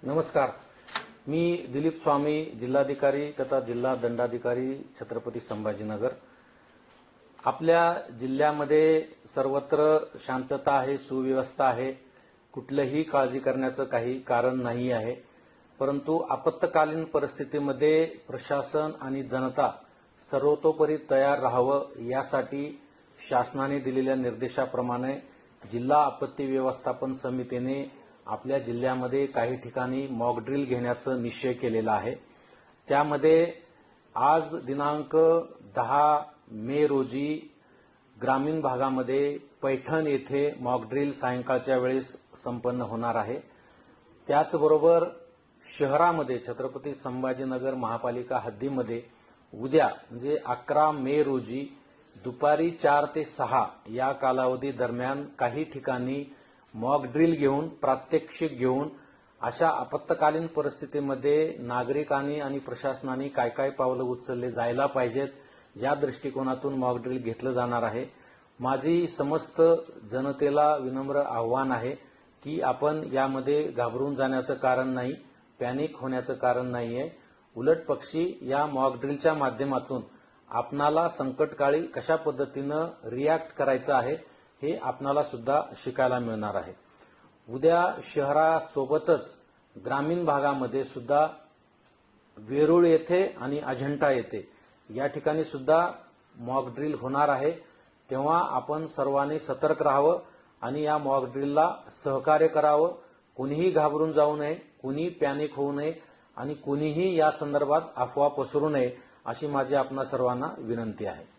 नमस्कार. मी दिलीप स्वामी, जिल्हाधिकारी तथा जिल्हा दंडाधिकारी छत्रपती संभाजीनगर. आपल्या जिल्ह्यामध्ये सर्वत्र शांतता आहे, सुव्यवस्था आहे. कुठलीही काळजी करण्याचं काही कारण नाही आहे. परंतु आपत्कालीन परिस्थितीमध्ये प्रशासन आणि जनता सर्वतोपरी तयार राहावं यासाठी शासनाने दिलेल्या निर्देशाप्रमाणे जिल्हा आपत्ती व्यवस्थापन समितीने आपल्या जिल्ह्यामध्ये काही ठिकाणी मॉक ड्रिल घेण्याचा निश्चय केलेला आहे. त्यामध्ये आज दिनांक 10 मे रोजी ग्रामीण भागामध्ये पैठण येथे मॉक ड्रिल सायंकाळच्या वेळेस संपन्न होणार आहे. त्याचबरोबर शहरामध्ये छत्रपती संभाजीनगर महापालिका हद्दीमध्ये उद्या म्हणजे 11 मे रोजी दुपारी 4 ते 6 या कालावधी दरम्यान काही ठिकाणी मॉक ड्रिल घेऊन प्रात्यक्षिक घेऊन अशा आपत्कालीन परिस्थितीमध्ये नागरिकांनी आणि प्रशासनाने काय काय पावलं उचलले जायला पाहिजेत या दृष्टिकोनातून मॉक ड्रिल घेतलं जाणार आहे. माझी समस्त जनतेला विनम्र आव्हान आहे की आपण यामध्ये घाबरून जाण्याचं कारण नाही, पॅनिक होण्याचं कारण नाहीये. उलट पक्षी या मॉक ड्रिलच्या माध्यमातून आपणाला संकटकाळी कशा पद्धतीनं रिॲक्ट करायचं आहे हे आपणाला सुद्धा शिकायला मिळणार आहे. उद्या शहरासोबतच ग्रामीण भागामध्ये सुद्धा वेरूळ येथे आणि अजंठा येथे या ठिकाणी सुद्धा मॉक ड्रिल होणार आहे. तेव्हा आपण सर्वांनी सतर्क राहावं आणि या मॉक ड्रिलला सहकार्य करावं. कुणीही घाबरून जाऊ नये, कुणी पॅनिक होऊ नये आणि कुणीही या संदर्भात अफवा पसरू नये अशी माझी आपणा सर्वांना विनंती आहे.